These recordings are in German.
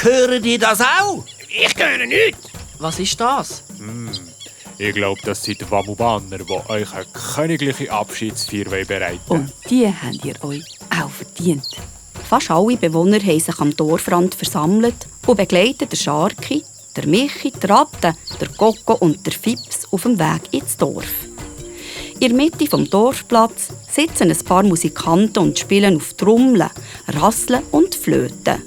Hören die das auch? Ich höre nichts. Was ist das? Ich glaube, das sind die Wamubaner, die euch eine königliche Abschiedsfeier bereiten wollen. Und die habt ihr euch auch verdient. Fast alle Bewohner haben sich am Dorfrand versammelt und begleiten den Scharki, der Michi, der Ratte, der Coco und der Fips auf dem Weg ins Dorf. In der Mitte des Dorfplatzes sitzen ein paar Musikanten und spielen auf Trommeln, Rasseln und Flöten.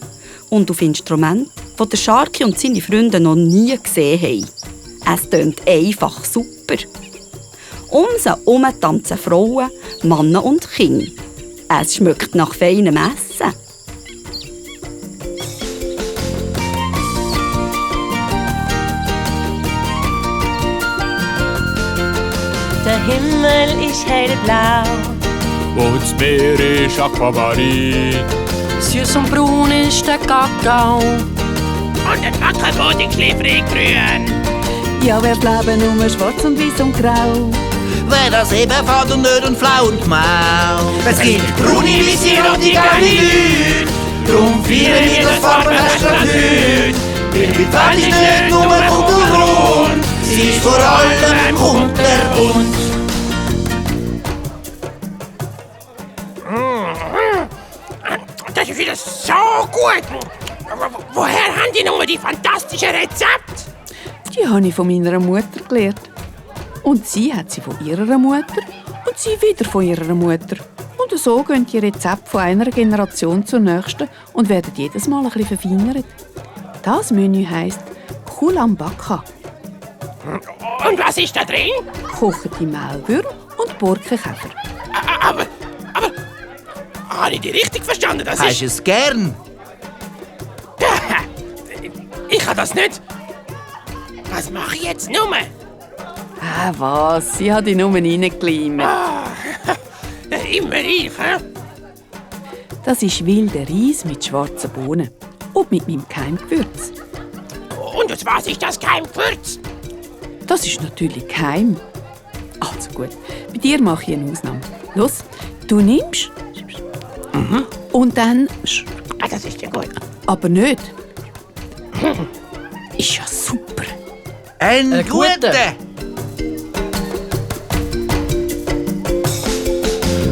Und auf Instrumenten, die der Scharki und seine Freunde noch nie gesehen haben. Es tönt einfach super. Um sie herum tanzen Frauen, Männer und Kinder. Es schmeckt nach feinem Essen. Der Himmel ist hellblau Und das Meer ist Aquamarin. Süß und braun ist der Kakao. Und der Wackelboden schläfrig grün. Ja, wer Leben nur schwarz und weiß und grau. Wer das eben fährt und nicht und flau und mau. Es gibt braune, weisse, rote, gelbe Leute. Drum feiern wir das Farbenfest gerade heute. Weil die Welt ist nicht nur kunterbunt. Sie ist vor allem kunterbunt. Das ist wieder so gut. Woher haben die nur die fantastischen Rezepte? Die habe ich von meiner Mutter gelernt. Und sie hat sie von ihrer Mutter und sie wieder von ihrer Mutter. Und so gehen die Rezepte von einer Generation zur nächsten und werden jedes Mal ein bisschen verfeinert. Das Menü heisst Kulambaka. Und was ist da drin? Gekochte Maulwürmer und Borkenkäfer. Aber, habe ich die richtig verstanden? Das Hast du ist... es gern? Ich kann das nicht. Was mache ich jetzt nur? Ah, was? Sie hat ihn nur reingekleimt. Immer ich, hä? Das ist wilder Reis mit schwarzen Bohnen und mit meinem Geheimgewürz. Und aus was ist das Geheimgewürz? Das ist natürlich geheim. Also gut, bei dir mache ich eine Ausnahme. Los, du nimmst und dann... Ah, das ist ja gut. Aber nicht. Ist ja super. Ein guter!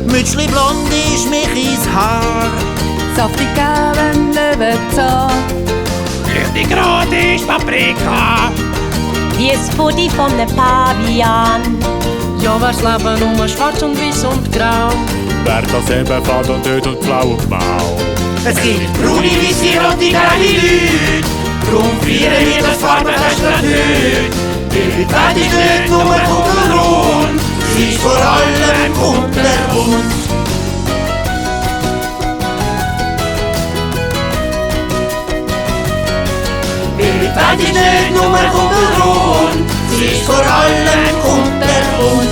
Mützli blond ist Michis Haar. Saftig gelben Löwenzahn. Flüchtig rot ist Paprika. wie das Fudi von einem Pavian. Ja, wär's Leben nur schwarz und weiß und grau. Wer das eben fährt und nicht und flau und mau. Es gibt braune, weisse, rote, gelbe Leute. Drum feiern wir das Farbenfest gerade heute. Weil die Welt ist nicht nur kunterbunt, sie ist vor allem kunterbunt. Weil die Welt ist nicht nur kunterbunt, sie ist vor allem kunterbunt.